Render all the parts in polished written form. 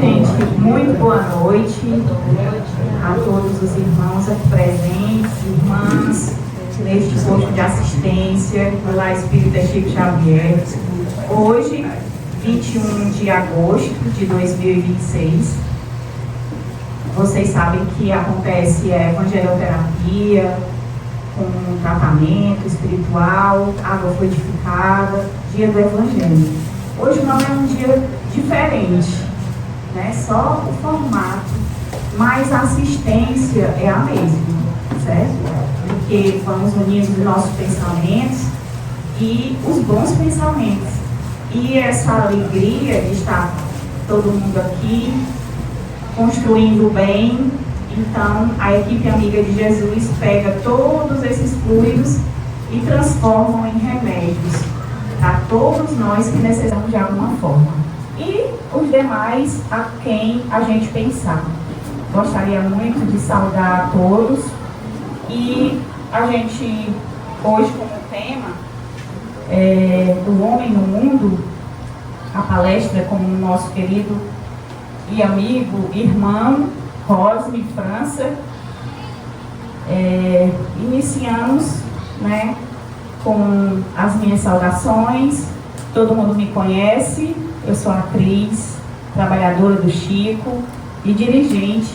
Gente, muito boa noite a todos os irmãos aqui presentes, irmãs, neste posto de assistência do Lar Espírita Chico Xavier. Hoje, 21 de agosto de 2026, vocês sabem que acontece a evangelioterapia, com tratamento espiritual, água fluidificada, dia do Evangelho. Hoje não é um dia diferente, né? Só o formato, mas a assistência é a mesma, certo? Porque vamos unindo os nossos pensamentos e os bons pensamentos. E essa alegria de estar todo mundo aqui, construindo o bem. Então, a equipe Amiga de Jesus pega todos esses fluidos e transformam em remédios para todos nós que necessitamos de alguma forma. E os demais a quem a gente pensar. Gostaria muito de saudar a todos. E a gente, hoje como tema do Homem no Mundo, a palestra com o nosso querido e amigo, irmão, Cosme França. Iniciamos, né, com as minhas saudações. Todo mundo me conhece, eu sou atriz, trabalhadora do Chico e dirigente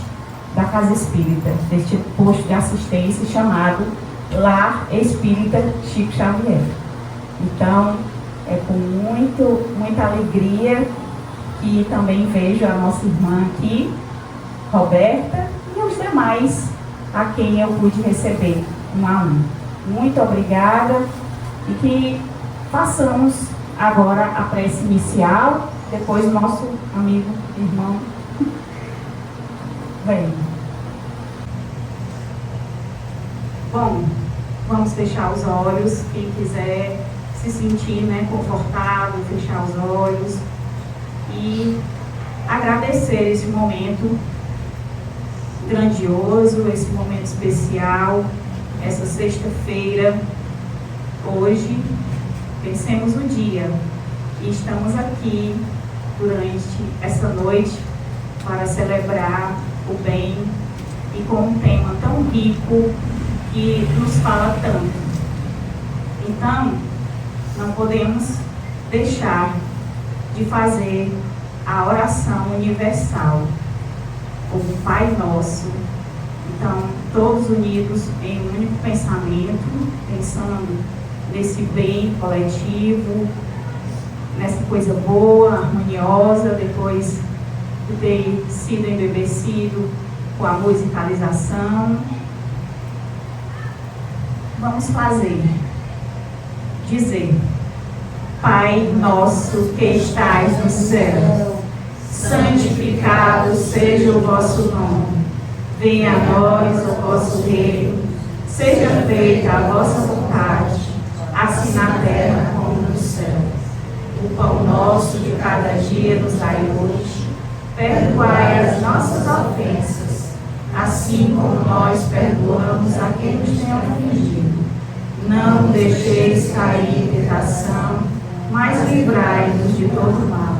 da Casa Espírita, deste posto de assistência chamado Lar Espírita Chico Xavier. Então, é com muita alegria que também vejo a nossa irmã aqui, Roberta, e os demais a quem eu pude receber um a um. Muito obrigada e que façamos agora a prece inicial, depois o nosso amigo, irmão, vem. Bom, vamos fechar os olhos, quem quiser se sentir, né, confortável, fechar os olhos e agradecer esse momento grandioso, esse momento especial, essa sexta-feira. Hoje, pensemos no dia e estamos aqui durante essa noite para celebrar o bem e com um tema tão rico que nos fala tanto. Então, não podemos deixar de fazer a oração universal, o Pai Nosso. Então, todos unidos em um único pensamento, pensando nesse bem coletivo, nessa coisa boa, harmoniosa, depois de ter sido embebecido com a musicalização. Vamos dizer: Pai nosso que estais no céu, santificado seja o vosso nome. Venha a nós o vosso reino. Seja feita a vossa vontade, assim na terra como no céu. O pão nosso de cada dia nos dai hoje. Perdoai as nossas ofensas, assim como nós perdoamos a quem nos tem ofendido. Não deixeis cair em tentação, mas livrai-nos de todo mal.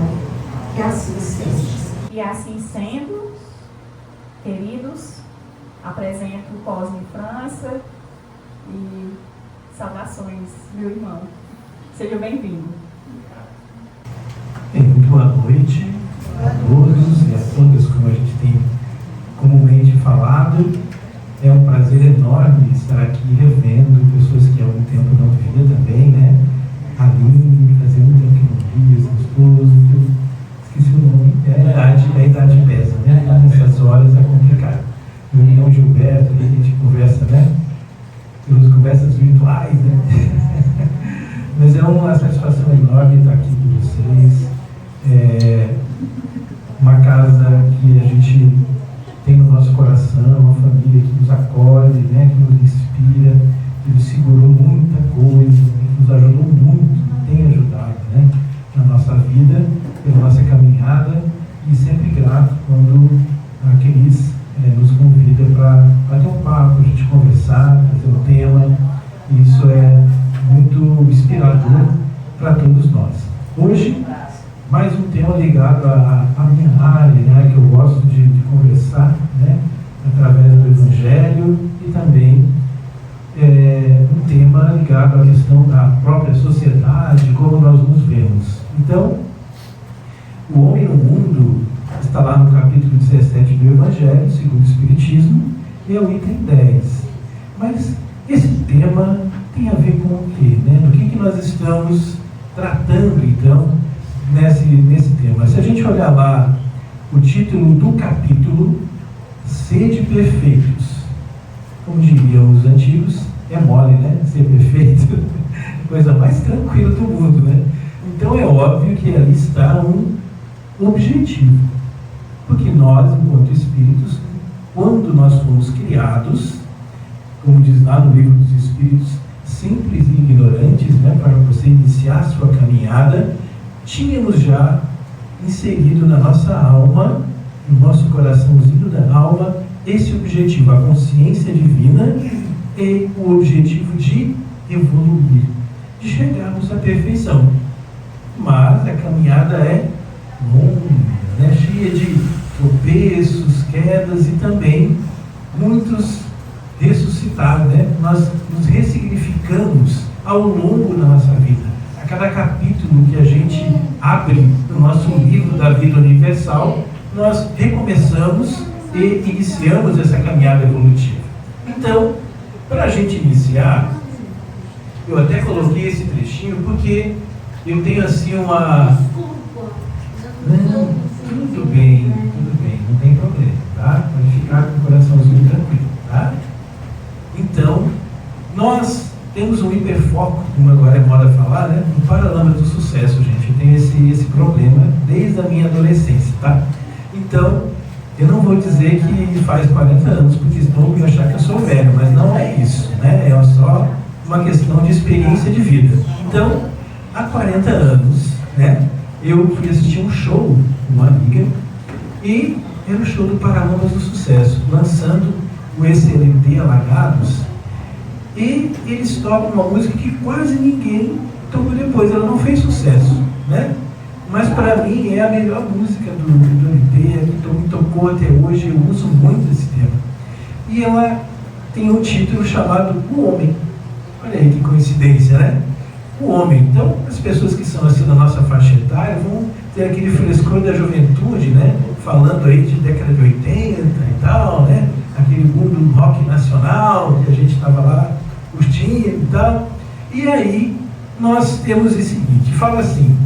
Que assim seja. E assim sendo, queridos, apresento o Cosme França e saudações, meu irmão. Seja bem-vindo. Muito boa noite a todos e a todas, como a gente tem comumente falado. É um prazer enorme estar aqui revendo pessoas que há algum tempo não via também, né? A Aline, fazia muito tempo que não via, seu esposo, esqueci o nome, a idade pesa, né? Nessas horas é complicado. Meu irmão Gilberto, a gente conversa, né? Temos conversas virtuais, né? Mas é uma satisfação enorme estar aqui com vocês. Uma casa que a gente tem no nosso coração, uma família que nos acolhe, né? Que nos inspira, que nos segurou muita coisa, que nos ajudou muito, tem ajudado, né? Na nossa vida, na nossa caminhada, e sempre grato quando a Cris nos convida para bater um papo, a gente conversar, fazer um tema. Isso é muito inspirador para todos nós. Hoje mais um tema ligado à minha área, né, que eu gosto de conversar, né, através do Evangelho, e também um tema ligado à questão da própria sociedade, como nós nos vemos. Então, o homem no mundo está lá no capítulo 17 do Evangelho, segundo o Espiritismo, e é o item 10. Mas esse tema tem a ver com o quê? Né? Do que nós estamos tratando, então, nesse tema? Se a gente olhar lá o título do capítulo, Sede Perfeitos, como diriam os antigos, é mole, né? Ser perfeito, coisa mais tranquila do mundo, né? Então é óbvio que ali está um objetivo, porque nós, enquanto espíritos, quando nós fomos criados, como diz lá no livro dos Espíritos, simples e ignorantes, né, para você iniciar a sua caminhada, tínhamos já inserido na nossa alma, no nosso coraçãozinho da alma, esse objetivo, a consciência divina e o objetivo de evoluir, de chegarmos à perfeição. Mas a caminhada é longa, né, cheia de tropeços, quedas e também muitos ressuscitados, né? Nós nos ressignificamos ao longo da nossa vida. A cada capítulo que a gente abre no nosso livro da vida universal, nós recomeçamos e iniciamos essa caminhada evolutiva. Então, para a gente iniciar, eu até coloquei esse trechinho porque eu tenho assim uma... Não, tudo bem, não tem problema, tá? Pode ficar com o coraçãozinho tranquilo, tá? Então, nós temos um hiperfoco, como agora é moda falar, né? No paralama do sucesso, gente. Eu tenho esse problema desde a minha adolescência, tá? Então, eu não vou dizer que faz 40 anos, porque senão vão achar que eu sou velho, mas não é isso, né? É só uma questão de experiência de vida. Então, há 40 anos, né? Eu fui assistir um show com uma amiga, e era o show do Paralamas do Sucesso, lançando o SLT Alagados, e eles tocam uma música que quase ninguém tocou depois, ela não fez sucesso, né? Mas para mim é a melhor música do LP, que me tocou até hoje, eu uso muito esse tema. E ela tem um título chamado O Homem. Olha aí que coincidência, né? O Homem. Então, as pessoas que são assim na nossa faixa etária vão ter aquele frescor da juventude, né? Falando aí de década de 80 e tal, né? Aquele boom do rock nacional, que a gente estava lá curtindo e tal. E aí, nós temos o seguinte, fala assim,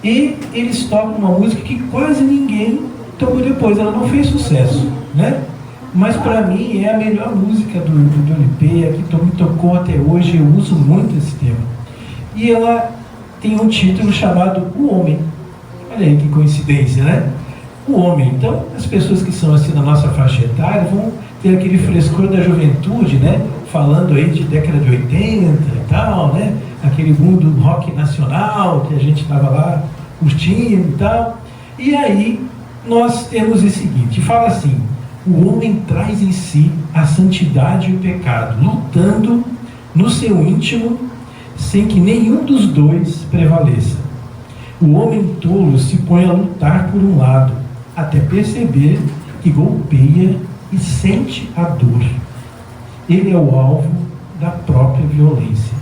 e eles tocam uma música que quase ninguém tocou depois, ela não fez sucesso, né? Mas para mim é a melhor música do LP, a que me tocou até hoje, eu uso muito esse tema. E ela tem um título chamado O Homem. Olha aí que coincidência, né? O Homem. Então, as pessoas que são assim na nossa faixa etária vão ter aquele frescor da juventude, né? Falando aí de década de 80 e tal, né? Aquele boom do rock nacional que a gente estava lá curtindo e tal. E aí, nós temos o seguinte, fala assim, o homem traz em si a santidade e o pecado, lutando no seu íntimo, sem que nenhum dos dois prevaleça. O homem tolo se põe a lutar por um lado, até perceber que golpeia e sente a dor. Ele é o alvo da própria violência.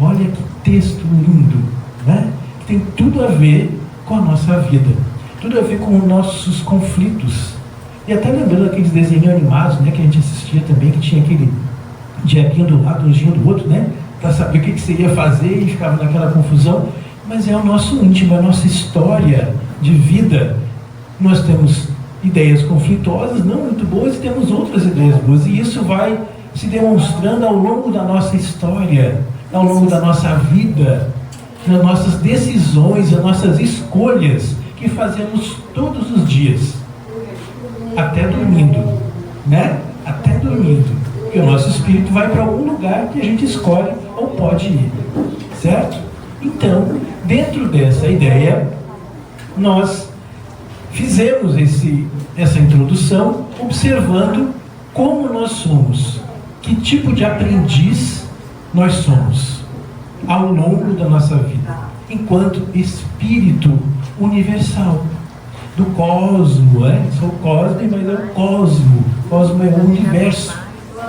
Olha que texto lindo, né? Que tem tudo a ver com a nossa vida, tudo a ver com os nossos conflitos. E até lembrando aqueles desenhos animados, né, que a gente assistia também, que tinha aquele diabinho do lado, anjinho do outro, né? Para saber o que você ia fazer e ficava naquela confusão. Mas é o nosso íntimo, é a nossa história de vida. Nós temos ideias conflituosas, não muito boas, e temos outras ideias boas. E isso vai se demonstrando ao longo da nossa história, ao longo da nossa vida, nas nossas decisões, nas nossas escolhas que fazemos todos os dias, até dormindo, né? Até dormindo. E o nosso espírito vai para algum lugar que a gente escolhe ou pode ir, certo? Então, dentro dessa ideia, nós fizemos essa introdução observando como nós somos, que tipo de aprendiz nós somos ao longo da nossa vida. enquanto espírito universal do cosmo, sou cosme, mas é o cosmo. Cosmo é o universo,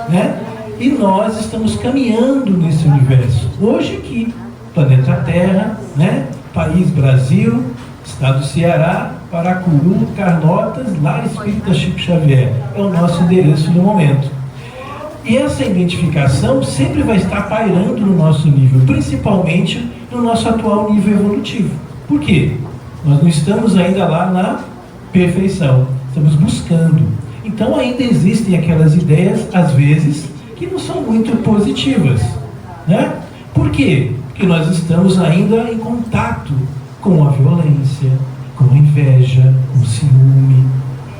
né? E nós estamos caminhando nesse universo. Hoje aqui, planeta Terra, né? País Brasil, Estado do Ceará, Paracuru, Carnotas, Lar Espírita Chico Xavier. É o nosso endereço no momento. E essa identificação sempre vai estar pairando no nosso nível, principalmente no nosso atual nível evolutivo. Por quê? Nós não estamos ainda lá na perfeição, estamos buscando. Então ainda existem aquelas ideias, às vezes, que não são muito positivas, né? Por quê? Porque nós estamos ainda em contato com a violência, com a inveja, com o ciúme,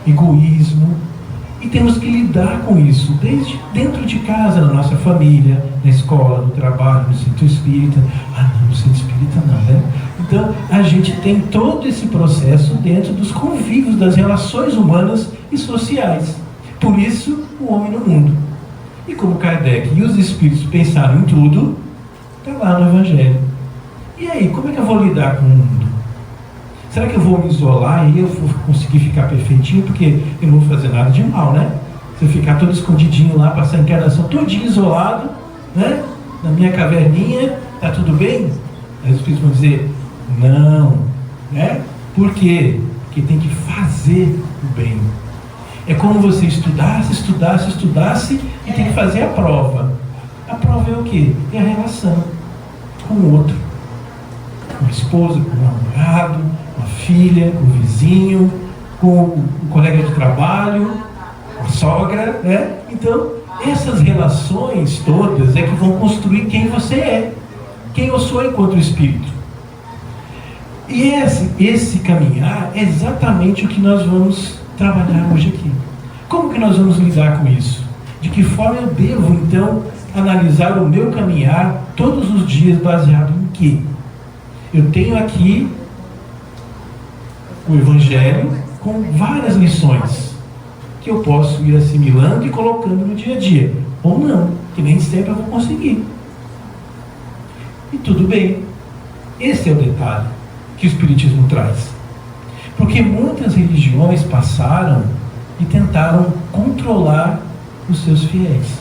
egoísmo. E temos que lidar com isso, desde dentro de casa, na nossa família, na escola, no trabalho, no centro espírita. Ah, não, no centro espírita não, né? Então, a gente tem todo esse processo dentro dos convívios, das relações humanas e sociais. Por isso, o homem no mundo. E como Kardec e os espíritos pensaram em tudo, está lá no Evangelho. E aí, como é que eu vou lidar com o mundo? Será que eu vou me isolar e eu vou conseguir ficar perfeitinho? Porque eu não vou fazer nada de mal, né? Se eu ficar todo escondidinho lá, passar a encarnação todinho isolado, né? Na minha caverninha, tá tudo bem? Aí os espíritos vão dizer, não, né? Por quê? Porque tem que fazer o bem. É como você estudasse e tem que fazer a prova. A prova é o quê? É a relação com o outro. Com a esposa, com o namorado, com a filha, com o vizinho, com o colega de trabalho, com a sogra, né? Então, essas relações todas é que vão construir quem você é, quem eu sou enquanto espírito. E esse caminhar é exatamente o que nós vamos trabalhar hoje aqui. Como que nós vamos lidar com isso? De que forma eu devo, então, analisar o meu caminhar todos os dias baseado em quê? Eu tenho aqui o Evangelho com várias lições que eu posso ir assimilando e colocando no dia a dia. Ou não, que nem sempre eu vou conseguir. E tudo bem. Esse é o detalhe que o Espiritismo traz. Porque muitas religiões passaram e tentaram controlar os seus fiéis,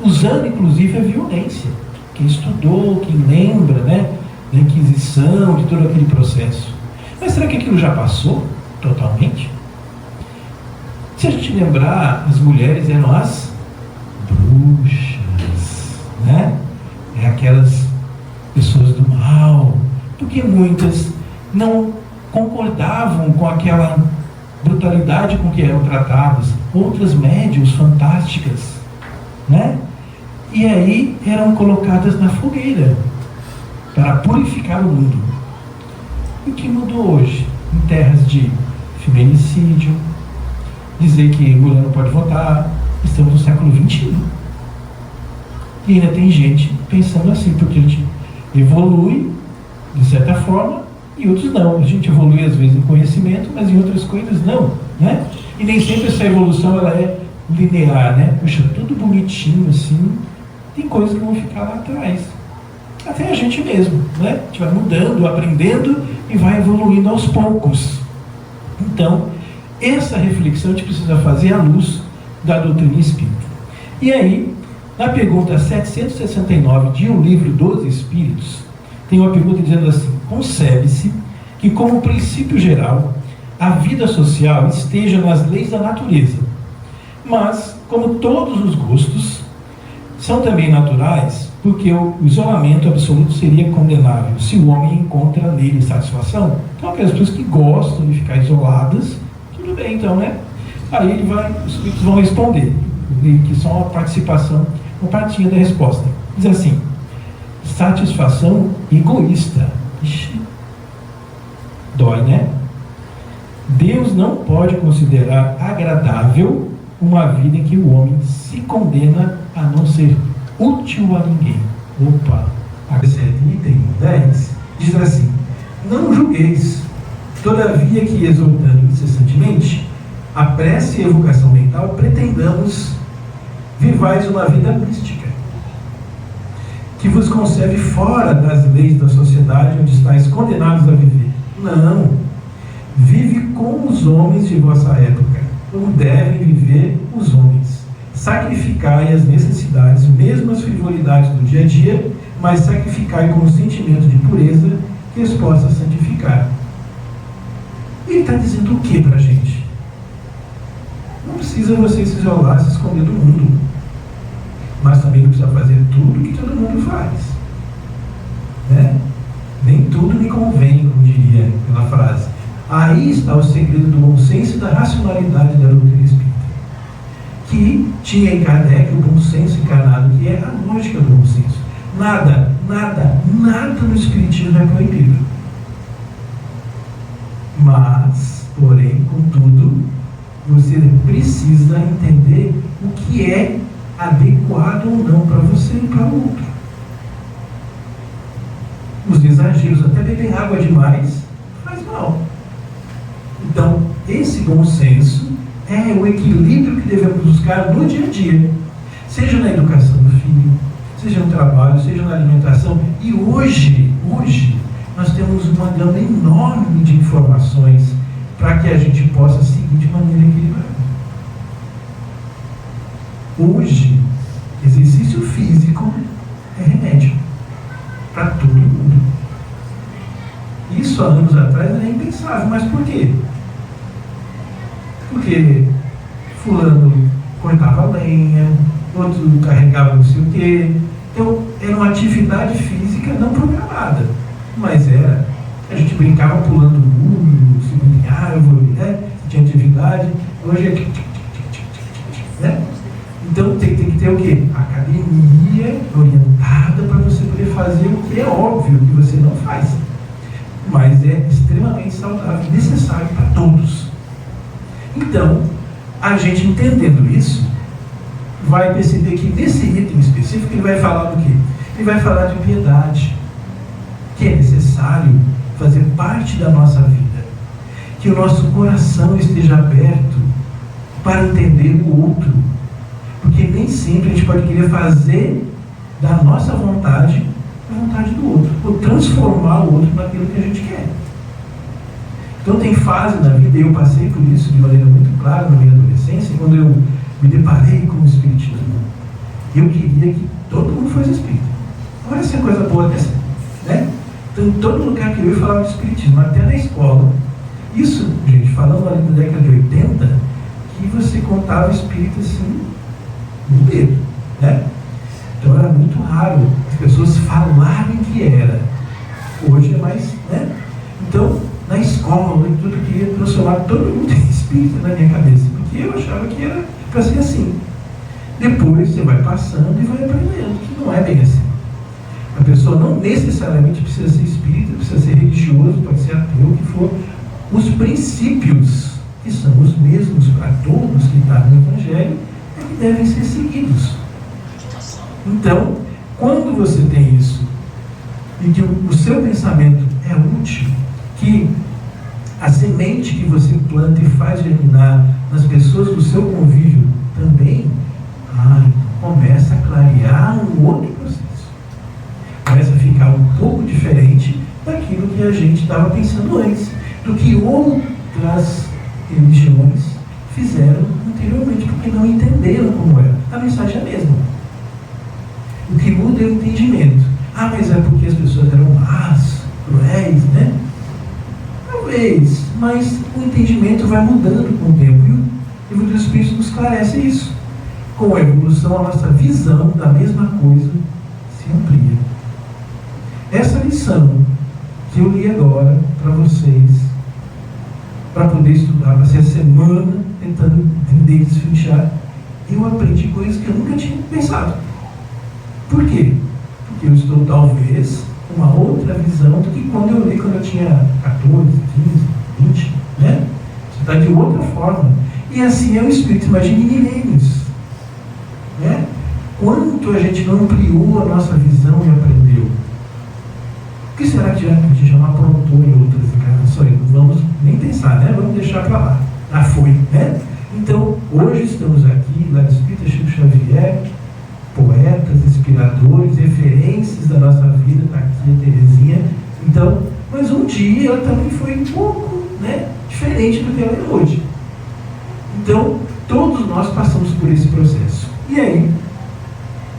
usando inclusive a violência. Quem estudou, quem lembra, né, da Inquisição, de todo aquele processo. Mas será que aquilo já passou totalmente? Se a gente lembrar, as mulheres eram as bruxas, né? É aquelas pessoas do mal, porque muitas não concordavam com aquela brutalidade com que eram tratadas. Outras médiuns fantásticas, né? E aí eram colocadas na fogueira para purificar o mundo. E o que mudou hoje? Em terras de feminicídio, dizer que mulher não pode votar, estamos no século XXI. E ainda tem gente pensando assim, porque a gente evolui de certa forma e outros não. A gente evolui às vezes em conhecimento, mas em outras coisas não, né? E nem sempre essa evolução ela é linear, né? Puxa, tudo bonitinho assim, tem coisas que vão ficar lá atrás. Até a gente mesmo, né? A gente vai mudando, aprendendo e vai evoluindo aos poucos. Então, essa reflexão a gente precisa fazer à luz da doutrina espírita. E aí, na pergunta 769 de O Livro dos Espíritos, tem uma pergunta dizendo assim: concebe-se que, como princípio geral, a vida social esteja nas leis da natureza, mas, como todos os gostos, são também naturais, porque o isolamento absoluto seria condenável se o homem encontra nele satisfação. Então, aquelas pessoas que gostam de ficar isoladas, tudo bem então, né? Aí os espíritos vão responder, que só uma participação, uma partinha da resposta. Diz assim: satisfação egoísta. Ixi, dói, né? Deus não pode considerar agradável uma vida em que o homem se condena a não ser útil a ninguém. Opa! A 7, item 10 diz assim: não julgueis, todavia que exultando incessantemente a prece e a evocação mental pretendamos vivais uma vida mística, que vos concebe fora das leis da sociedade onde estáis condenados a viver. Não. Vive com os homens de vossa época, como devem viver os homens. Sacrificai as necessidades, mesmo as frivolidades do dia a dia, mas sacrificai com um sentimento de pureza que os possa santificar. Ele está dizendo o que para a gente? Não precisa você se isolar, se esconder do mundo, mas também não precisa fazer tudo que todo mundo faz, né? Nem tudo me convém, como diria pela frase. Aí está o segredo do bom senso e da racionalidade da doutrina espírita, que tinha em Kardec o bom senso encarnado, que é a lógica do bom senso. Nada no espiritismo é proibido. Mas, porém, contudo, você precisa entender o que é adequado ou não para você e para o outro. Os exageros, até beber água demais, faz mal. Então, esse bom senso é o equilíbrio que devemos buscar no dia a dia, seja na educação do filho, seja no trabalho, seja na alimentação. E hoje nós temos uma gama enorme de informações para que a gente possa seguir de maneira equilibrada. Hoje, exercício físico é remédio para todo mundo. Isso há anos atrás era impensável. Mas por quê? Porque fulano cortava lenha, outro carregava não sei o quê. Então, era uma atividade física não programada, mas era. A gente brincava pulando muro, subindo em árvore, né? Tinha atividade. Hoje é né? Então tem que ter o quê? Academia orientada para você poder fazer o que é óbvio que você não faz, mas é extremamente saudável e necessário para todos. Então, a gente entendendo isso, vai perceber que nesse item específico ele vai falar do quê? Ele vai falar de piedade, que é necessário fazer parte da nossa vida, que o nosso coração esteja aberto para entender o outro, porque nem sempre a gente pode querer fazer da nossa vontade a vontade do outro, ou transformar o outro naquilo que a gente quer. Então tem fase na vida, e eu passei por isso de maneira muito clara na minha adolescência, quando eu me deparei com o espiritismo. Eu queria que todo mundo fosse espírita. Olha essa coisa boa dessa, né? Então, em todo lugar que eu ia falar de espiritismo, até na escola. Isso, gente, falando ali da década de 80, que você contava espírita assim, no dedo, né? Então era muito raro as pessoas falarem que era. Hoje é mais, né? Então, na escola, eu queria transformar todo mundo em espírita na minha cabeça, porque eu achava que era para ser assim. Depois você vai passando e vai aprendendo que não é bem assim. A pessoa não necessariamente precisa ser espírita, precisa ser religioso, pode ser ateu, o que for. Os princípios, que são os mesmos para todos que estão no Evangelho, é que devem ser seguidos. Então, quando você tem isso, e que o seu pensamento é útil, que a semente que você planta e faz germinar nas pessoas do seu convívio também, começa a clarear um outro processo. Começa a ficar um pouco diferente daquilo que a gente estava pensando antes, do que outras religiões fizeram anteriormente, porque não entenderam como era. A mensagem é a mesma. O que muda é o entendimento. Mas é porque as pessoas eram más, cruéis, né? Talvez, mas o entendimento vai mudando com o tempo. E o livro dos Espíritos nos esclarece isso. Com a evolução, a nossa visão da mesma coisa se amplia. Essa lição que eu li agora para vocês, para poder estudar, para ser a semana tentando entender e desfinchar, eu aprendi coisas que eu nunca tinha pensado. Por quê? Porque eu estou talvez com uma outra visão do que quando eu li quando eu tinha 14, 15, 20, né? Você está de outra forma. E assim é o Espírito, imagine milênios, né? Quanto a gente não ampliou a nossa visão e aprendeu. O que será que a gente já não aprontou em outras encarnações? Não vamos nem pensar, né? Vamos deixar para lá. Já foi, né? Então, hoje estamos aqui, lá no Espírito Chico Xavier, poeta, poetas, inspiradores, referências da nossa vida, está aqui a Terezinha. Então, mas um dia ela também foi um pouco, né, diferente do que ela é hoje. Então, todos nós passamos por esse processo. E aí,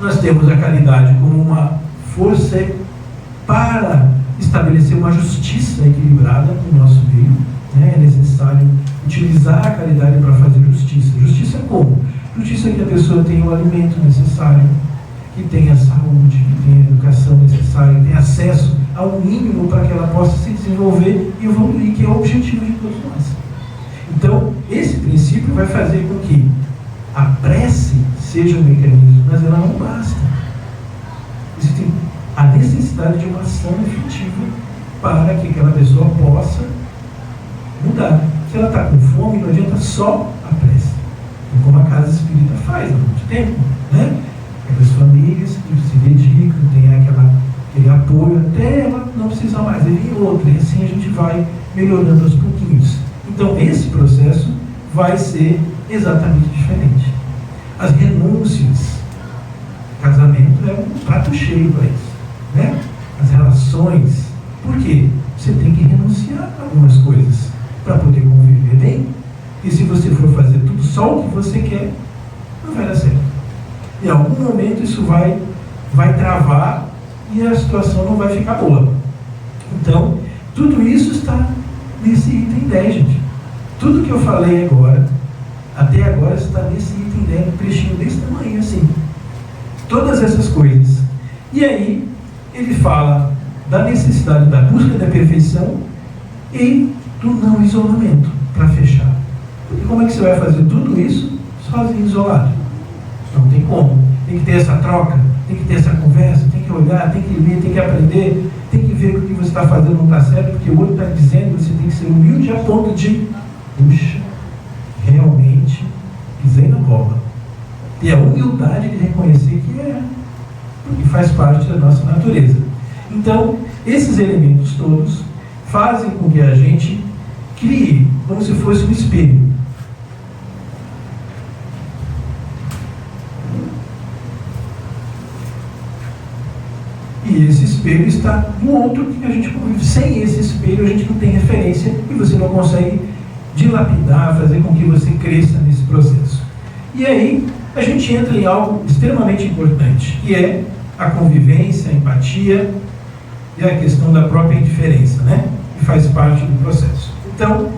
nós temos a caridade como uma força para estabelecer uma justiça equilibrada no nosso meio. Né? É necessário utilizar a caridade para fazer justiça. Justiça como? Justiça que a pessoa tenha o alimento necessário, que tenha a saúde, que tenha a educação necessária, que tenha acesso ao mínimo para que ela possa se desenvolver e evoluir, que é o objetivo de todos nós. Então, esse princípio vai fazer com que a prece seja um mecanismo, mas ela não basta. Existe a necessidade de uma ação efetiva para que aquela pessoa possa mudar. Se ela está com fome, não adianta só a prece, como a casa espírita faz há muito tempo, né? Aquelas famílias que se dedicam, tem aquele apoio, até ela não precisa mais, aí vem outra, e assim a gente vai melhorando aos pouquinhos. Então, esse processo vai ser exatamente diferente. As renúncias, casamento é um prato cheio para isso, né? As relações, por quê? Você tem que renunciar a algumas coisas para poder conviver bem. E se você for fazer tudo só o que você quer, não vai dar certo. Em algum momento isso vai travar e a situação não vai ficar boa. Então, tudo isso está nesse item 10, gente. Tudo que eu falei agora, até agora, está nesse item 10, um trechinho desse tamanho assim. Todas essas coisas. E aí, ele fala da necessidade da busca da perfeição e do não isolamento, para fechar. Porque como é que você vai fazer tudo isso sozinho, isolado? Não tem como. Tem que ter essa troca, tem que ter essa conversa, tem que olhar, tem que ler, tem que aprender, tem que ver que o que você está fazendo não está certo, porque o outro está dizendo, você tem que ser humilde a ponto de, puxa, realmente pisei na bola. E a humildade de reconhecer que é, porque faz parte da nossa natureza. Então, esses elementos todos fazem com que a gente crie como se fosse um espelho. E esse espelho está no outro que a gente convive. Sem esse espelho a gente não tem referência e você não consegue dilapidar, fazer com que você cresça nesse processo. E aí a gente entra em algo extremamente importante, que é a convivência, a empatia e a questão da própria indiferença, né? Que faz parte do processo. Então,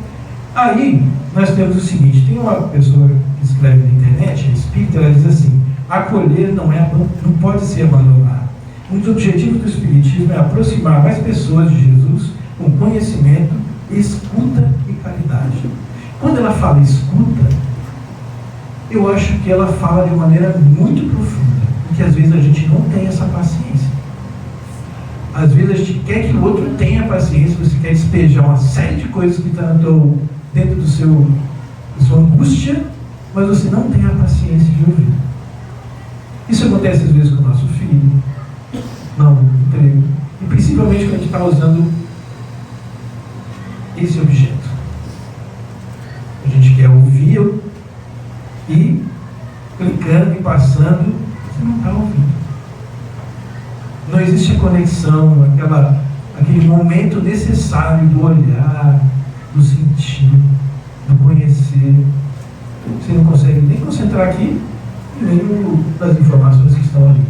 aí nós temos o seguinte, tem uma pessoa que escreve na internet, espírita, ela diz assim: acolher não pode ser abandonar. Um dos objetivos do Espiritismo é aproximar mais pessoas de Jesus com conhecimento, escuta e caridade. Quando ela fala escuta, eu acho que ela fala de maneira muito profunda, porque às vezes a gente não tem essa paciência. Às vezes a gente quer que o outro tenha paciência, você quer despejar uma série de coisas que estão dentro da sua angústia, mas você não tem a paciência de ouvir. Isso acontece às vezes com o nosso filho, não, emprego. E principalmente quando a gente está usando esse objeto. A gente quer ouvir e clicando e passando, você não está ouvindo. Não existe a conexão, aquele momento necessário do olhar, do sentir, do conhecer. Você não consegue nem concentrar aqui, nem nas informações que estão ali.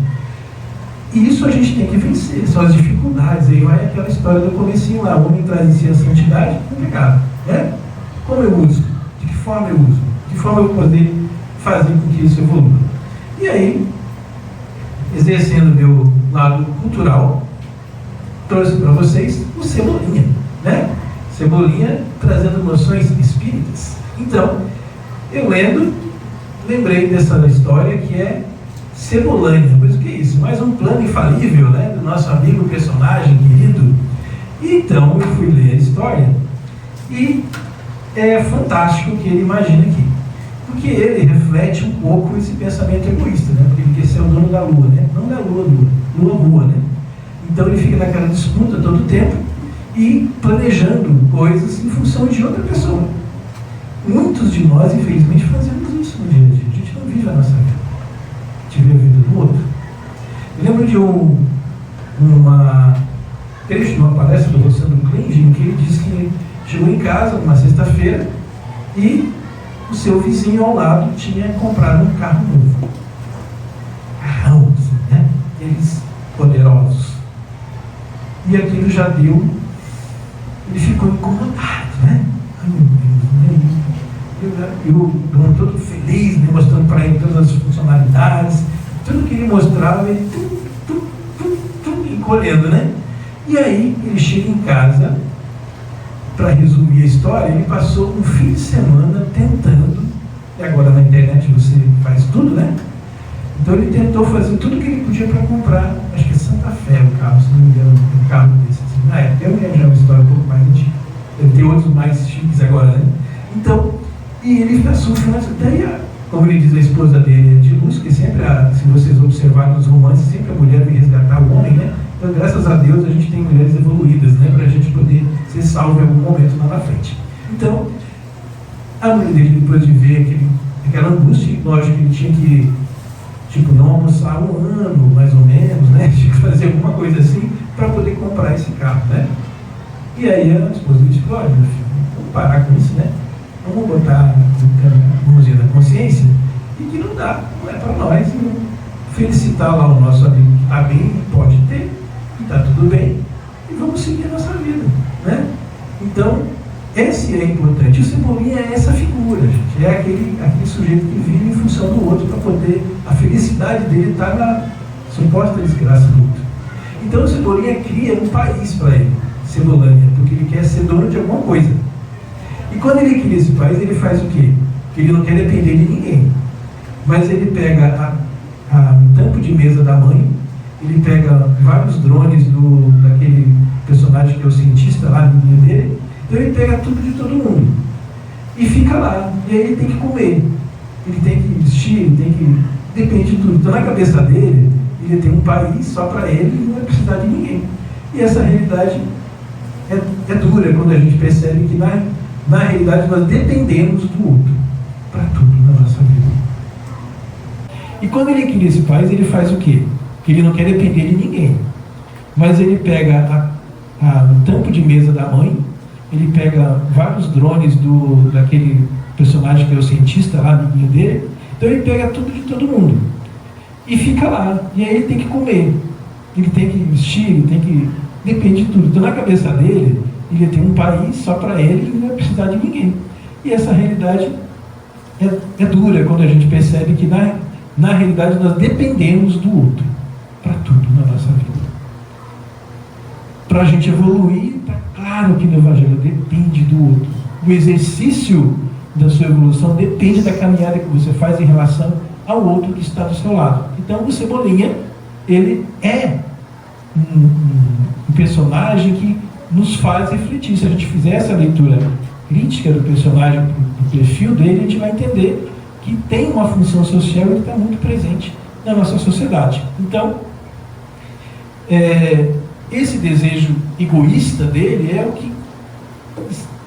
E isso a gente tem que vencer, são as dificuldades. Aí vai aquela história do comecinho lá, o homem traz em si a santidade e o pecado, né? Como eu uso? De que forma eu uso? De que forma eu vou poder fazer com que isso evolua? E aí, exercendo o meu lado cultural, trouxe para vocês o Cebolinha, né? Cebolinha trazendo noções espíritas. Então, eu lendo, lembrei dessa história que é Cebolândia. Mas o que é isso? Mais um plano infalível, né? Do nosso amigo personagem querido. E então eu fui ler a história e é fantástico o que ele imagina aqui. Porque ele reflete um pouco esse pensamento egoísta, né? Porque ele quer ser o dono da lua, né? Não da lua, né? Então ele fica naquela disputa todo o tempo e planejando coisas em função de outra pessoa. Muitos de nós, infelizmente, fazemos isso no dia a dia. A gente não vive a nossa vida. A gente vive a vida do outro. de um trecho de uma palestra do Rossandro Kling, em que ele diz que chegou em casa numa sexta-feira e o seu vizinho ao lado tinha comprado um carro novo. Carrão, assim, né? Eles poderosos. E aquilo já deu, ele ficou incomodado, né? Ai meu Deus, né? E o dono todo feliz, né? Mostrando para ele todas as funcionalidades, tudo que ele mostrava, ele encolhendo, né? E aí ele chega em casa, para resumir a história, ele passou um fim de semana tentando, e agora na internet você faz tudo, né? Então ele tentou fazer tudo que ele podia para comprar, acho que é Santa Fé o carro, se não me engano, um carro desse. Assim. Na época, eu me lembro, já é uma história um pouco mais antiga, deve ter outros mais chiques agora, né? Então, e ele passou o final de semana, daí, como ele diz, a esposa dele é de luz, que sempre, se vocês observarem nos romances, sempre a mulher vem resgatar o homem, né? Então, graças a Deus, a gente tem mulheres evoluídas, né? Para a gente poder ser salvo em algum momento lá na frente. Então, a mulher dele, depois de ver aquela angústia, lógico que ele tinha que, tipo, não almoçar um ano, mais ou menos, né? Tinha que fazer alguma coisa assim para poder comprar esse carro, né? E aí a esposa disse, olha, meu filho, vamos parar com isso, né? Vamos botar a mãozinha na consciência e que não dá, não é para nós. Felicitar lá o nosso amigo que está bem, pode ter, e está tudo bem, e vamos seguir a nossa vida, né? Então, esse é importante. O Cebolinha é essa figura, gente. É aquele sujeito que vive em função do outro para poder, a felicidade dele está na suposta desgraça do outro. Então o Cebolinha cria um país para ele, Cebolândia, porque ele quer ser dono de alguma coisa. E quando ele cria esse país, ele faz o quê? Porque ele não quer depender de ninguém. Mas ele pega um tampo de mesa da mãe, ele pega vários drones daquele personagem que é o cientista lá, amiguinho dele, então ele pega tudo de todo mundo e fica lá, e aí ele tem que comer, ele tem que vestir, ele tem que... depende de tudo. Então na cabeça dele, ele tem um país só para ele e não vai precisar de ninguém. E essa realidade é dura quando a gente percebe que na realidade nós dependemos do outro para tudo na nossa vida. E quando ele cria esse país, ele faz o quê? Ele não quer depender de ninguém. Mas ele pega o tampo de mesa da mãe, ele pega vários drones daquele personagem que é o cientista lá, amiguinho dele, então ele pega tudo de todo mundo. E fica lá. E aí ele tem que comer, ele tem que vestir, ele tem que... depende de tudo. Então na cabeça dele, ele tem um país só para ele e não vai precisar de ninguém. E essa realidade é dura quando a gente percebe que na realidade nós dependemos do outro para tudo na nossa vida. Para a gente evoluir, está claro que no Evangelho depende do outro. O exercício da sua evolução depende da caminhada que você faz em relação ao outro que está do seu lado. Então o Cebolinha, ele é um personagem que nos faz refletir. Se a gente fizer essa leitura crítica do personagem, do perfil dele, a gente vai entender que tem uma função social e que está muito presente na nossa sociedade. Então, esse desejo egoísta dele é o que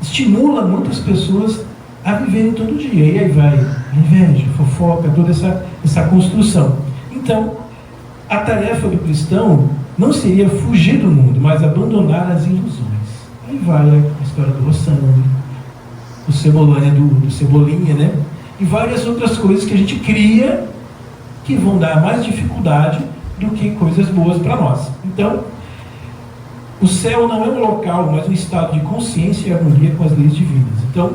estimula muitas pessoas a viverem todo dia. E aí vai a inveja, a fofoca, toda essa construção. Então, a tarefa do cristão não seria fugir do mundo, mas abandonar as ilusões. Aí vai a história do Rossandro, do Cebolândia, do Cebolinha, né? E várias outras coisas que a gente cria que vão dar mais dificuldade do que coisas boas para nós. Então, o céu não é um local, mas um estado de consciência e harmonia com as leis divinas. Então,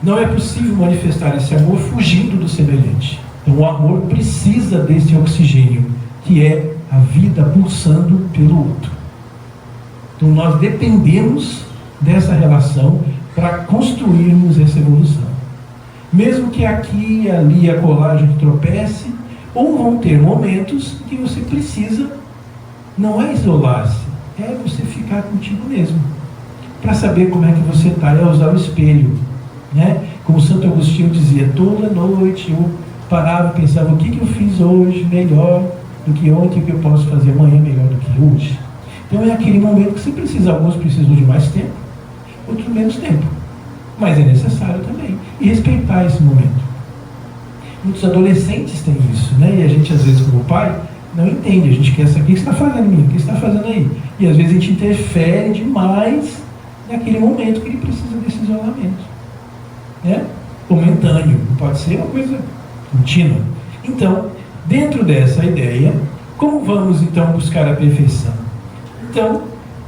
não é possível manifestar esse amor fugindo do semelhante. Então, o amor precisa desse oxigênio, que é a vida pulsando pelo outro. Então, nós dependemos dessa relação para construirmos essa evolução. Mesmo que aqui e ali a colagem tropece, ou vão ter momentos que você precisa, não é isolar-se, é você ficar contigo mesmo, para saber como é que você está, é usar o espelho, né? Como Santo Agostinho dizia, toda noite eu parava e pensava, o que eu fiz hoje melhor do que ontem, o que eu posso fazer amanhã melhor do que hoje. Então é aquele momento que você precisa, alguns precisam de mais tempo, outros menos tempo, mas é necessário também, e respeitar esse momento. Muitos adolescentes têm isso, né? E a gente às vezes como pai não entende. A gente quer saber o que você está fazendo, menino, o que você está fazendo aí. E às vezes a gente interfere demais naquele momento que ele precisa desse isolamento. Né? Momentâneo, pode ser uma coisa contínua. Então, dentro dessa ideia, como vamos então buscar a perfeição? Então,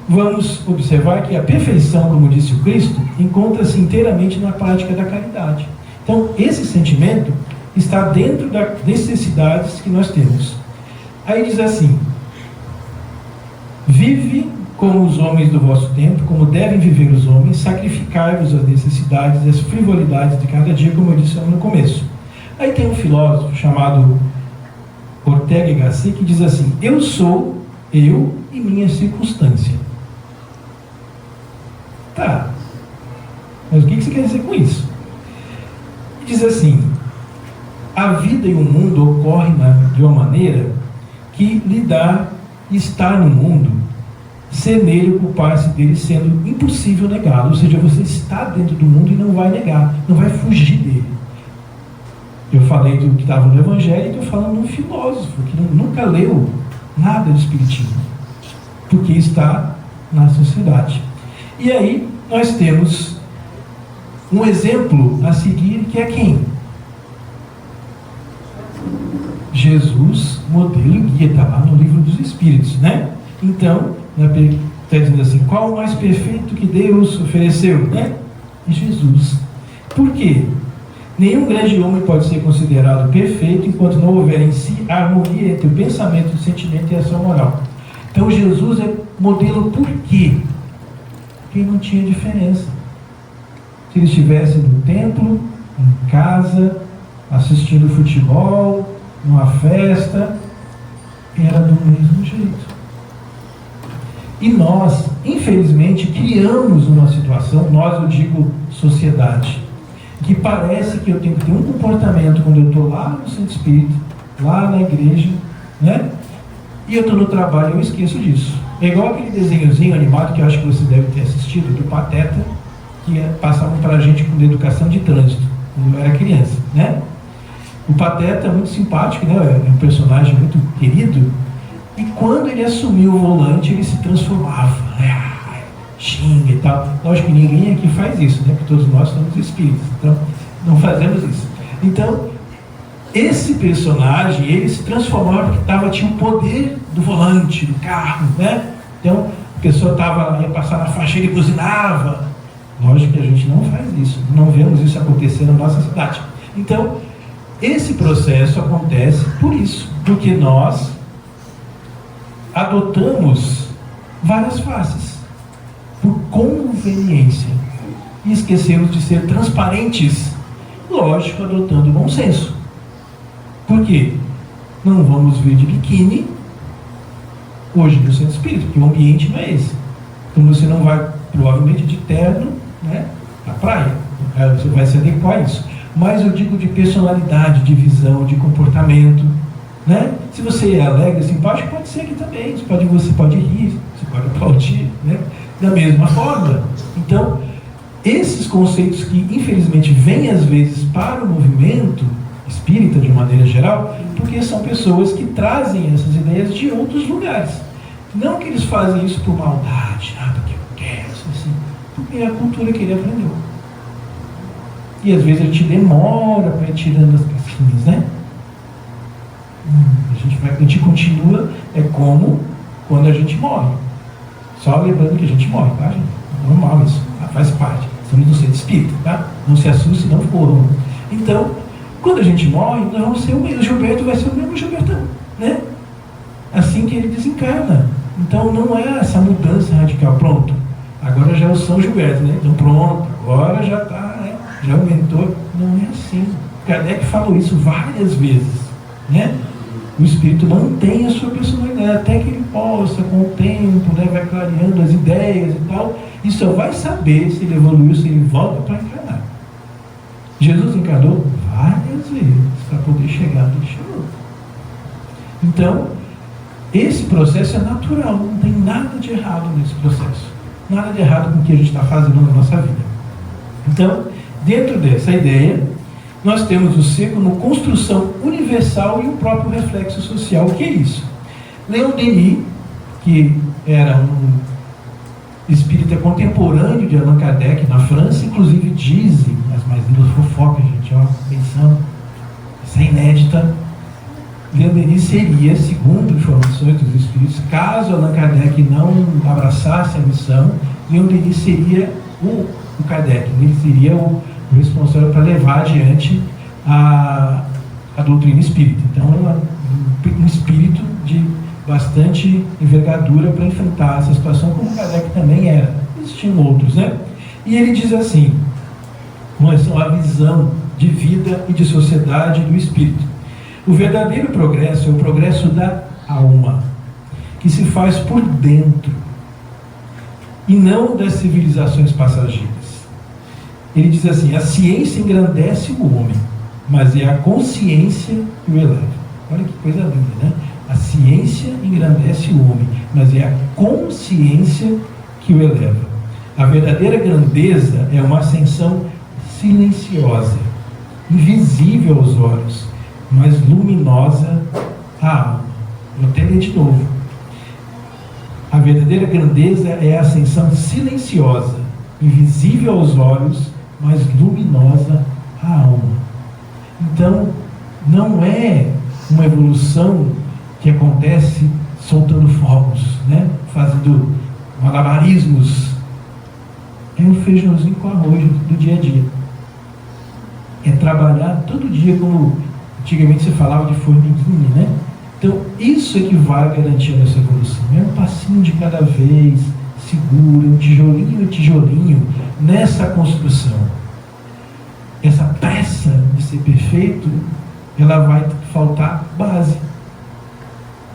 vamos observar que a perfeição, como disse o Cristo, encontra-se inteiramente na prática da caridade. Então, esse sentimento está dentro das necessidades que nós temos. Aí diz assim: vive como os homens do vosso tempo, como devem viver os homens, sacrificai-vos as necessidades e as frivolidades de cada dia, como eu disse no começo. Aí tem um filósofo chamado Ortega y Gasset que diz assim: eu sou eu e minha circunstância. Tá, mas o que você quer dizer com isso? Diz assim: a vida e o mundo ocorrem de uma maneira que lhe dá estar no mundo, ser nele, ocupar-se dele, sendo impossível negá-lo. Ou seja, você está dentro do mundo e não vai negar, não vai fugir dele. Eu falei do que estava no Evangelho e estou falando de um filósofo que nunca leu nada de Espiritismo, porque está na sociedade. E aí nós temos um exemplo a seguir, que é quem? Jesus, modelo e guia, está lá no Livro dos Espíritos, né? Então, está dizendo assim: qual o mais perfeito que Deus ofereceu? Né? Jesus. Por quê? Nenhum grande homem pode ser considerado perfeito enquanto não houver em si a harmonia entre o pensamento, o sentimento e a ação moral. Então Jesus é modelo por quê? Porque não tinha diferença. Se ele estivesse no templo, em casa, assistindo futebol, numa festa, era do mesmo jeito. E nós, infelizmente, criamos uma situação, nós, eu digo sociedade, que parece que eu tenho que ter um comportamento quando eu estou lá no centro espírita, lá na igreja, né? E eu estou no trabalho e eu esqueço disso. É igual aquele desenhozinho animado que eu acho que você deve ter assistido, do Pateta, que passavam para a gente com educação de trânsito, quando eu era criança, né? O Pateta é muito simpático, né? É um personagem muito querido. E quando ele assumiu o volante, ele se transformava, né? Xinga e tal. Lógico que ninguém aqui faz isso, né? Porque todos nós somos espíritos, então não fazemos isso. Então, esse personagem, ele se transformava porque tinha o poder do volante, do carro, né? Então, a pessoa ia passar na faixa e ele buzinava. Lógico que a gente não faz isso, não vemos isso acontecer na nossa cidade. Então, esse processo acontece por isso, porque nós adotamos várias faces por conveniência e esquecemos de ser transparentes, lógico, adotando o bom senso. Por quê? Não vamos ver de biquíni hoje no centro espírita, porque o ambiente não é esse. Então você não vai provavelmente de terno, né, na praia, você vai se adequar a isso. Mas eu digo de personalidade, de visão, de comportamento, né? Se você é alegre, simpático, pode ser aqui também. Você pode rir, você pode aplaudir, né? Da mesma forma. Então, esses conceitos que infelizmente vêm às vezes para o movimento espírita de maneira geral, porque são pessoas que trazem essas ideias de outros lugares. Não que eles fazem isso por maldade, porque eu quero, assim, porque é a cultura que ele aprendeu. E às vezes a gente demora para ir tirando as casquinhas, né? A gente continua, é como quando a gente morre. Só lembrando que a gente morre, tá, gente? Normal isso, tá? Faz parte. Estamos no centro espírita, tá? Não se assuste, não foram. Então, quando a gente morre, nós vamos ser o mesmo. O Gilberto vai ser o mesmo Gilbertão, né? Assim que ele desencarna. Então não é essa mudança radical. Pronto, agora já é o São Gilberto, né? Então pronto, agora já está, né? Já aumentou. Não é assim. Kardec falou isso várias vezes, né? O espírito mantém a sua personalidade até que ele possa, com o tempo, né, vai clareando as ideias e tal, e só vai saber se ele evoluiu, se ele volta para encarnar. Jesus encarnou várias vezes para poder chegar onde ele chegou. Então, esse processo é natural, não tem nada de errado nesse processo, nada de errado com o que a gente está fazendo na nossa vida. Então, dentro dessa ideia, nós temos o ser como construção universal e o próprio reflexo social. O que é isso? Leon Denis, que era um espírita contemporâneo de Allan Kardec na França, inclusive dizem as mais lindas fofocas, gente, ó, atenção, essa é inédita. Leon Denis seria, segundo informações dos espíritos, caso Allan Kardec não abraçasse a missão, Leon Denis seria o Kardec, ele seria o responsável para levar adiante a doutrina espírita. Então, um espírito de bastante envergadura para enfrentar essa situação, como Kardec também era. Existiam outros, né? E ele diz assim, com a visão de vida e de sociedade do espírito: o verdadeiro progresso é o progresso da alma, que se faz por dentro, e não das civilizações passageiras. Ele diz assim: a ciência engrandece o homem, mas é a consciência que o eleva. Olha que coisa linda, né? A ciência engrandece o homem, mas é a consciência que o eleva. A verdadeira grandeza é uma ascensão silenciosa, invisível aos olhos, mas luminosa à alma. Vou até ler de novo. A verdadeira grandeza é a ascensão silenciosa, invisível aos olhos, mas luminosa à alma. Então, não é uma evolução que acontece soltando fogos, né? Fazendo malabarismos. É um feijãozinho com arroz do dia a dia. É trabalhar todo dia, como antigamente se falava de formiguinha, né? Então, isso é que vai garantir a nossa evolução. É um passinho de cada vez, seguro, um tijolinho a tijolinho, nessa construção. Essa pressa de ser perfeito, ela vai faltar base.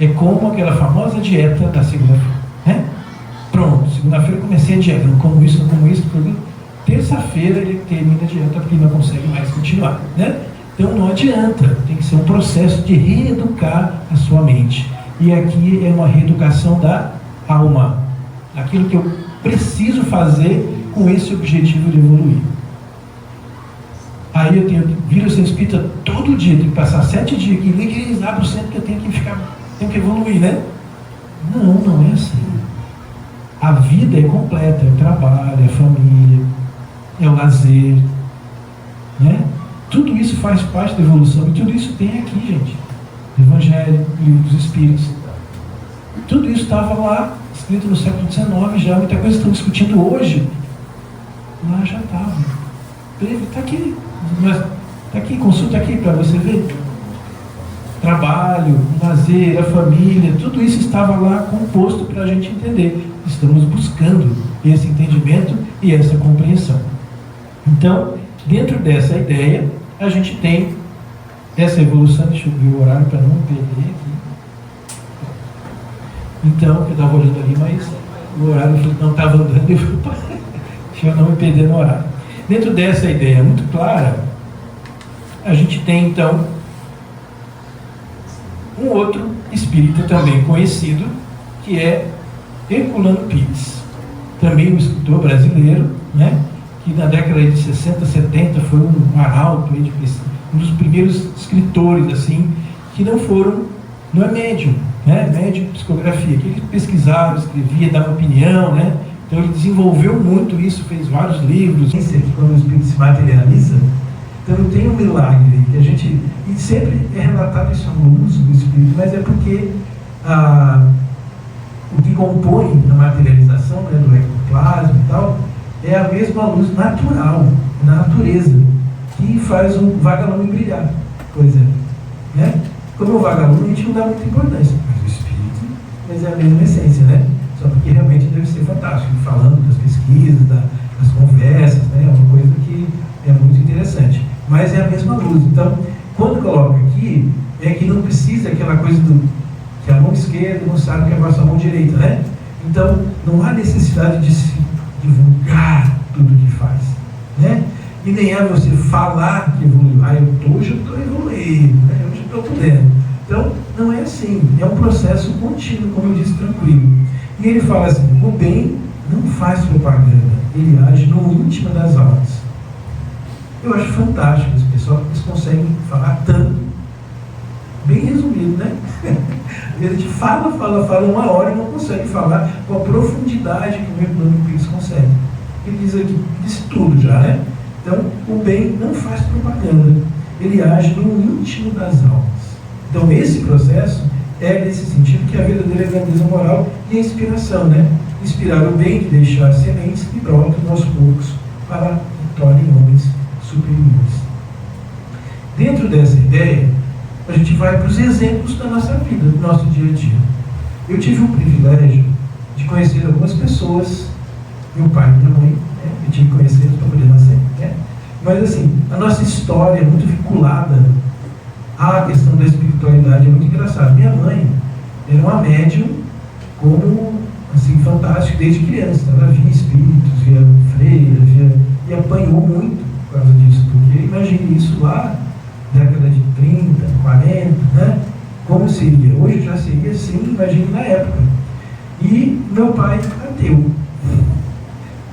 É como aquela famosa dieta da segunda-feira, né? Pronto, segunda-feira comecei a dieta, não como isso, porque terça-feira ele termina a dieta porque não consegue mais continuar, né? Então não adianta, tem que ser um processo de reeducar a sua mente. E aqui é uma reeducação da alma, aquilo que eu preciso fazer com esse objetivo de evoluir. Aí eu tenho que vir ao centro espírita todo dia, tenho que passar 7 dias aqui, nem que eles abrem o centro que eu tenho que evoluir, né? Não é assim. A vida é completa, é o trabalho, é a família, é o lazer, né? Tudo isso faz parte da evolução, e tudo isso tem aqui, gente. O Evangelho, o Livro dos Espíritos. Tudo isso estava lá, escrito no século XIX já, muita coisa que estão discutindo hoje, lá já estava. Está aqui, está aqui, consulta aqui para você ver. Trabalho, lazer, a família, tudo isso estava lá composto para a gente entender. Estamos buscando esse entendimento e essa compreensão. Então, dentro dessa ideia, a gente tem essa evolução. Deixa eu ver o horário para não perder aqui. Então, eu estava olhando ali, mas o horário não estava andando, deixa eu não me perder no horário. Dentro dessa ideia muito clara, a gente tem então um outro espírita também conhecido, que é Herculano Pires, também um escritor brasileiro, né? Que na década de 60, 70 foi um arauto, um dos primeiros escritores assim, que não é médium, né? Médium psicografia, que ele pesquisava, escrevia, dava opinião, né? Então ele desenvolveu muito isso, fez vários livros. Quando o espírito se materializa, então tem um milagre que a gente, e sempre é relatado isso no uso do espírito, mas é porque o que compõe a materialização, né, do ectoplasma e tal, é a mesma luz natural, na natureza, que faz o vagalume brilhar, por exemplo, né? Como o vagalume a gente não dá muita importância, mas o espírito, é a mesma essência, né? Só porque realmente deve ser fantástico, falando das pesquisas, das conversas, né? É uma coisa que é muito interessante, mas é a mesma luz. Então, quando coloca aqui, é que não precisa aquela coisa que a mão esquerda não sabe que é a mão direita, né? Então, não há necessidade de se divulgar tudo que faz, né? E nem é você falar que evoluiu. Hoje eu estou evoluindo, né? Hoje eu estou podendo. Então, não é assim. É um processo contínuo, como eu disse, tranquilo. E ele fala assim: o bem não faz propaganda, ele age no íntimo das almas. Eu acho fantástico esse pessoal, porque eles conseguem falar tanto. Bem resumido, né? vezes a gente fala 1 hora e não consegue falar com a profundidade que o Hermano Pires consegue. Ele diz aqui, disse tudo já, né? Então, o bem não faz propaganda, ele age no íntimo das almas. Então, esse processo é nesse sentido que a verdadeira grandeza moral e a inspiração, né? Inspirar o bem de deixar sementes que brotam aos poucos para que tornem homens superiores. Dentro dessa ideia, a gente vai para os exemplos da nossa vida, do nosso dia a dia. Eu tive o privilégio de conhecer algumas pessoas, meu pai e minha mãe, né? Eu tive que conhecê-los para poder nascer, né? Mas assim, a nossa história é muito vinculada à questão da espiritualidade, é muito engraçado. Minha mãe era uma médium, como assim, fantástico desde criança. Ela via espíritos, via freira, e apanhou muito por causa disso, porque imagine isso lá, década de 30, 40, né? Como seria? Hoje já seria assim, imagine na época. E meu pai ateu.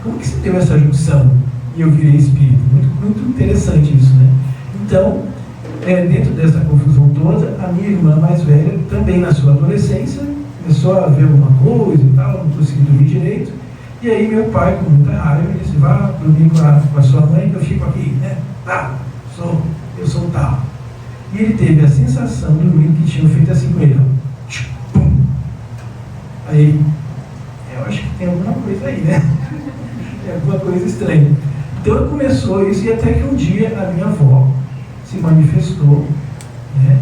Como que se deu essa junção? E eu virei espírito. Muito interessante isso, né? Então, dentro dessa confusão toda, a minha irmã mais velha, também na sua adolescência, começou a ver alguma coisa e tal, não conseguia dormir direito. E aí meu pai, com muita raiva, disse, vá dormir com a sua mãe, que eu fico aqui, né? Eu sou tal. E ele teve a sensação, dormindo, que tinham feito assim com ele. Pum. Aí, eu acho que tem alguma coisa aí, né? Tem alguma coisa estranha. Então começou isso, e até que um dia a minha avó se manifestou, né,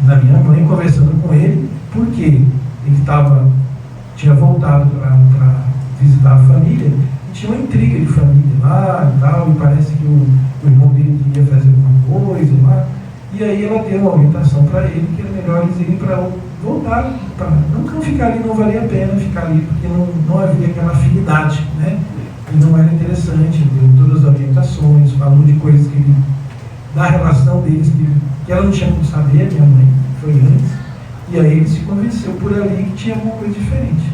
na minha mãe, conversando com ele, porque ele tinha voltado para visitar a família, e tinha uma intriga de família lá e tal, e parece que o irmão dele queria fazer alguma coisa lá, e aí ela deu uma orientação para ele, que era melhor eles irem para voltar, para não ficar ali, não valia a pena ficar ali, porque não havia aquela afinidade, né? E não era interessante, deu todas as orientações, falou de coisas que ele, da relação deles, que ela não tinha como saber, minha mãe foi antes, e aí ele se convenceu por ali que tinha alguma coisa diferente.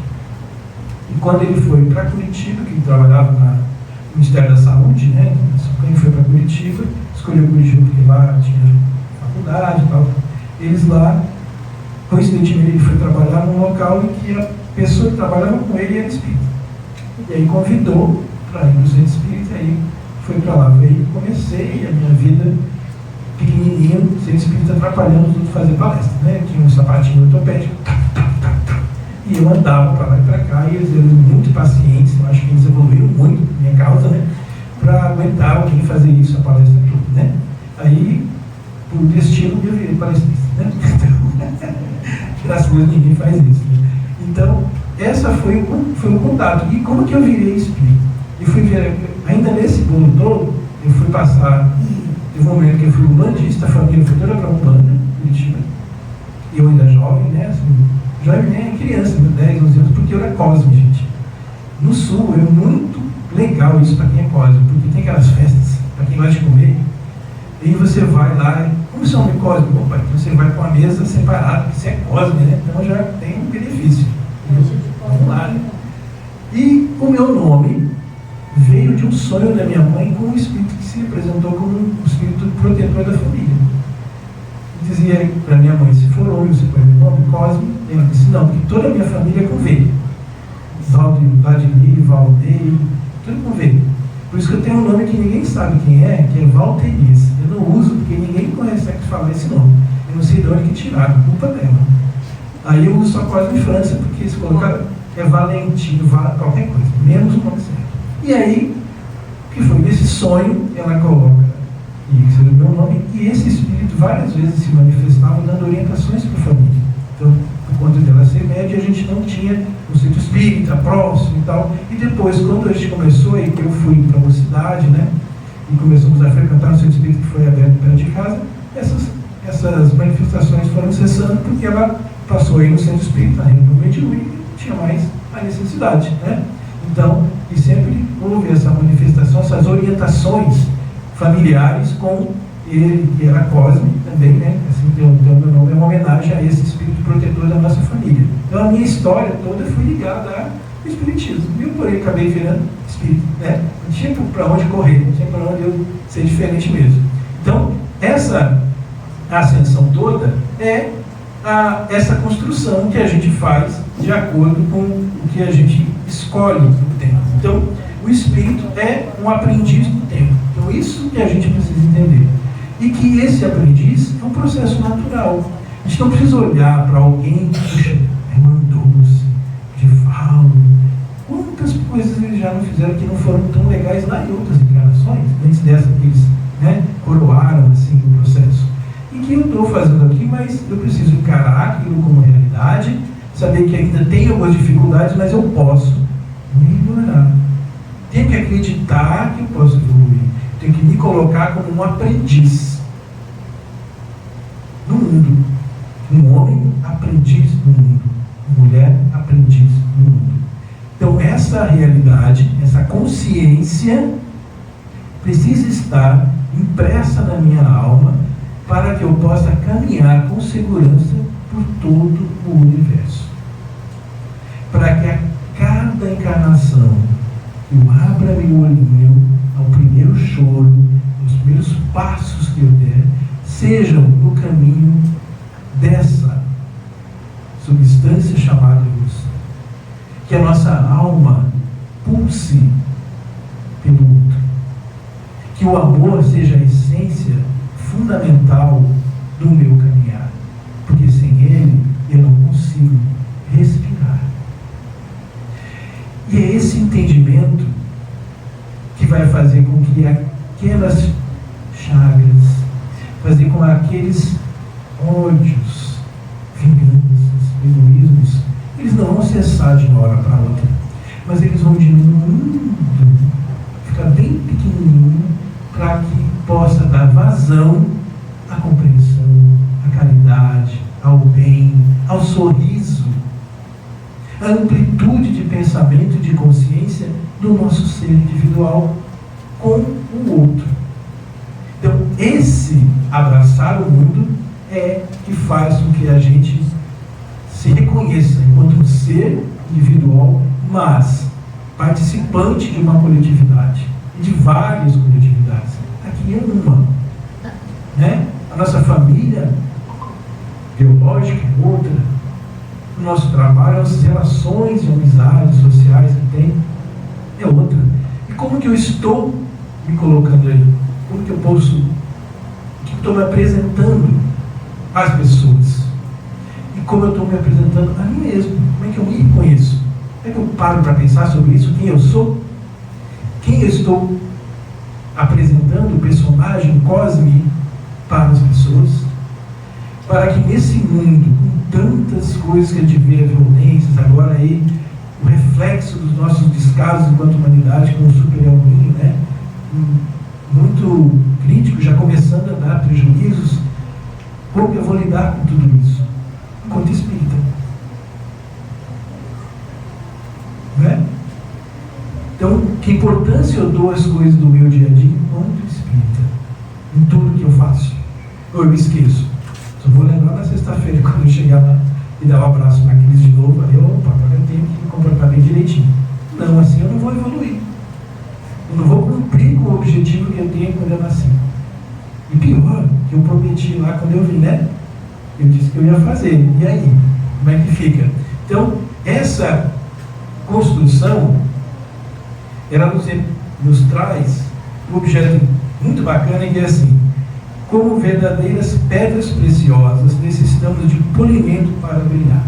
E quando ele foi para Curitiba, que ele trabalhava no Ministério da Saúde, né? Quando ele foi para Curitiba, escolheu Curitiba porque lá tinha faculdade e tal. Eles lá, coincidentemente, ele foi trabalhar num local em que a pessoa que trabalhava com ele era espírita. E aí convidou para ir no centro espírita, e aí foi para lá. Aí comecei a minha vida pequenininho, centro espírita, atrapalhando tudo, fazer palestra, né? Tinha um sapatinho ortopédico, e eu andava para lá e para cá, e eles eram muito pacientes, eu acho que eles evoluíram muito por minha causa, né? Para aguentar alguém fazer isso, a palestra tudo, né? Aí, por destino, eu virei palestrista, né? Graças a Deus ninguém faz isso, né? Então, essa foi o contato. E como que eu virei espírito? Eu fui ver, ainda nesse bolo todo, eu fui passar, teve um momento que eu fui umbandista, a família foi toda para Umbanda, Curitiba, e eu ainda jovem, né? Assim, jovem nem criança, 10, 11 anos, porque eu era Cosme, gente. No sul é muito legal isso para quem é Cosme, porque tem aquelas festas, para quem gosta de comer, e você vai lá, como seu nome é Cosme? Opa, então você vai com a mesa separada, porque você é Cosme, né? Então já tem um benefício. Vamos lá, né? E o meu nome veio de um sonho da minha mãe com um espírito que se apresentou como um espírito protetor da família. Dizia para minha mãe, se for homem, você põe meu nome, Cosme. Ela disse, não, porque toda a minha família é com V. Vladimir, Valdeir, tudo com V. Por isso que eu tenho um nome que ninguém sabe quem é, que é Valteiriz. Eu não uso porque ninguém conhece que falar esse nome. Eu não sei de onde que tiraram, culpa dela. Aí eu uso só Cosme França, porque se colocar é Valentino, qualquer coisa, menos o nome certo. E aí, que foi nesse sonho, ela coloca isso no meu nome, e esse espírito várias vezes se manifestava dando orientações para a família. Então, por conta dela ser média, a gente não tinha um centro espírita próximo e tal. E depois, quando a gente começou, e eu fui para uma cidade, né, e começamos a frequentar o centro espírita que foi aberto perto de casa, essas manifestações foram cessando, porque ela passou aí no centro espírita, no Mediú, e não tinha mais a necessidade, né? Então, e sempre houve essa manifestação, essas orientações familiares com ele, que era Cosme também, né? Assim, deu meu nome, é uma homenagem a esse espírito protetor da nossa família. Então, a minha história toda foi ligada ao espiritismo. Eu, porém, acabei virando espírito, né? Não tinha para onde correr, não tinha para onde eu ser diferente mesmo. Então, essa ascensão toda é a essa construção que a gente faz de acordo com o que a gente escolhe no tempo. Então, o espírito é um aprendiz do tempo. Então, isso que a gente precisa entender. E que esse aprendiz é um processo natural. A gente não precisa olhar para alguém, puxa, é Doce, Divaldo, quantas coisas eles já não fizeram que não foram tão legais lá em outras encarnações, antes dessa que eles coroaram assim, o processo. E que eu estou fazendo aqui, mas eu preciso encarar aquilo como realidade, saber que ainda tem algumas dificuldades, mas eu posso melhorar. Tenho que acreditar que eu posso evoluir. Tenho que me colocar como um aprendiz no mundo. Um homem aprendiz no mundo. Uma mulher aprendiz no mundo. Então essa realidade, essa consciência precisa estar impressa na minha alma para que eu possa caminhar com segurança por todo o universo. Para que a cada encarnação eu abra meu olhinho ao primeiro choro, aos primeiros passos que eu der, sejam no caminho dessa substância chamada luz. Que a nossa alma pulse pelo outro. Que o amor seja a essência fundamental do meu caminhar. Porque sem ele eu não consigo respirar. E é esse entendimento que vai fazer com que aquelas chagas, fazer com que aqueles ódios, vinganças, egoísmos, eles não vão cessar de uma hora para outra, mas eles vão diminuindo, ficar bem pequenininho, para que possa dar vazão à compreensão, à caridade, ao bem, ao sorriso, à amplitude de pensamento e de consciência do nosso ser individual com o outro. Então, esse abraçar o mundo é que faz com que a gente se reconheça enquanto um ser individual, mas participante de uma coletividade, de várias coletividades. Aqui é uma. A nossa família biológica é outra. O nosso trabalho, as relações de amizades sociais que tem é outra. E como que eu estou me colocando aí? Como que eu posso, que eu estou me apresentando às pessoas? E como eu estou me apresentando a mim mesmo? Como é que eu me reconheço? Como é que eu paro para pensar sobre isso? Quem eu sou? Quem eu estou apresentando o personagem Cosme para as pessoas? Para que nesse mundo, com tantas coisas que a gente vê, violências, agora aí, o reflexo dos nossos descasos enquanto humanidade, com o super-elminho, muito crítico, já começando a dar prejuízos, como eu vou lidar com tudo isso? Enquanto espírita. Então, que importância eu dou às coisas do meu dia a dia enquanto espírita? Em tudo que eu faço? Ou eu me esqueço? Só vou lembrar na sexta-feira, quando eu chegar lá e dar um abraço na crise de novo, aí opa, agora eu tenho que me comportar bem direitinho. Não, assim eu não vou evoluir. Eu não vou cumprir com o objetivo que eu tenho quando eu nasci. E pior, que eu prometi lá quando eu vim, Eu disse que eu ia fazer. E aí? Como é que fica? Então, essa construção, ela nos traz um objeto muito bacana, que é assim: como verdadeiras pedras preciosas, necessitamos de polimento para brilhar.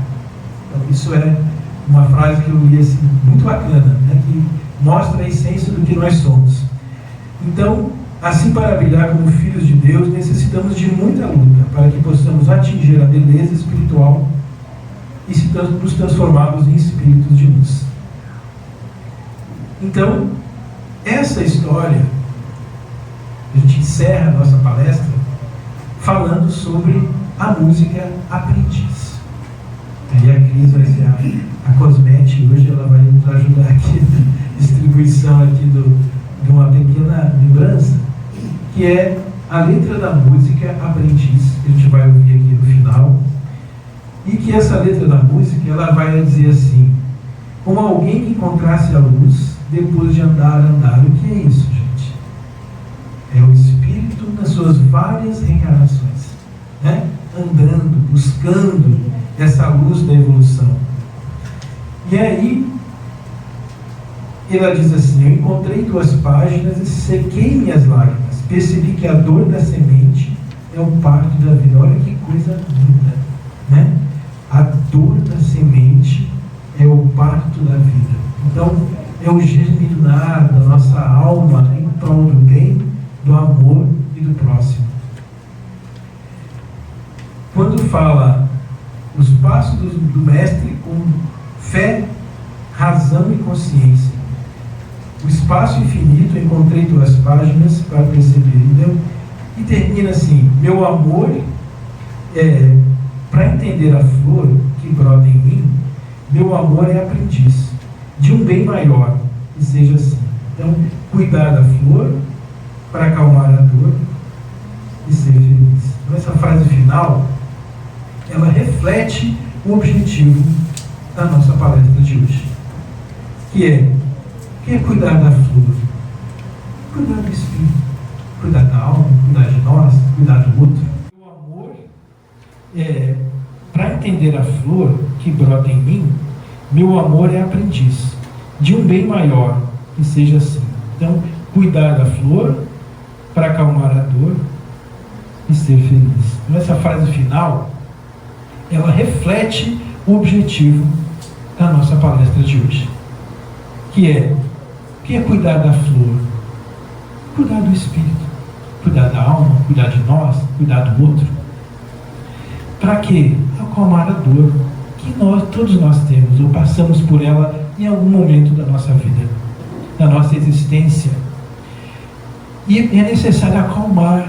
Então, isso é uma frase que eu li assim, muito bacana, que mostra a essência do que nós somos. Então, assim, para brilhar como filhos de Deus, necessitamos de muita luta para que possamos atingir a beleza espiritual e nos transformarmos em espíritos de luz. Então, essa história, a gente encerra a nossa palestra falando sobre a música Aprendiz. Aí a Cris vai ser a Cosmete hoje, ela vai nos ajudar aqui na distribuição aqui de uma pequena lembrança, que é a letra da música Aprendiz, que a gente vai ouvir aqui no final, e que essa letra da música, ela vai dizer assim: como alguém que encontrasse a luz depois de andar. O que é isso, gente? É o espírito nas suas várias reencarnações, andando, buscando essa luz da evolução. E aí, ela diz assim: eu encontrei tuas páginas e sequei minhas lágrimas. Percebi que a dor da semente é o parto da vida. Olha que coisa linda, né? A dor da semente é o parto da vida. Então, é o germinar da nossa alma em prol do bem, do amor e do próximo. Quando fala os passos do Mestre com fé, razão e consciência, o espaço infinito, encontrei tuas páginas para perceber. E termina assim: meu amor, para entender a flor que brota em mim, meu amor é aprendiz de um bem maior, que seja assim. Então, cuidar da flor para acalmar a dor e ser feliz. Então, essa frase final, ela reflete o objetivo da nossa palestra de hoje, que é cuidar da flor, cuidar do espírito, cuidar da alma, cuidar de nós, cuidar do outro. O amor, para entender a flor que brota em mim, meu amor é aprendiz de um bem maior, que seja assim. Então, cuidar da flor para acalmar a dor e ser feliz. Então, essa frase final, ela reflete o objetivo da nossa palestra de hoje, que é cuidar da flor, cuidar do espírito, cuidar da alma, cuidar de nós, cuidar do outro. Para quê? Acalmar a dor que todos nós temos, ou passamos por ela em algum momento da nossa vida, da nossa existência. E é necessário acalmar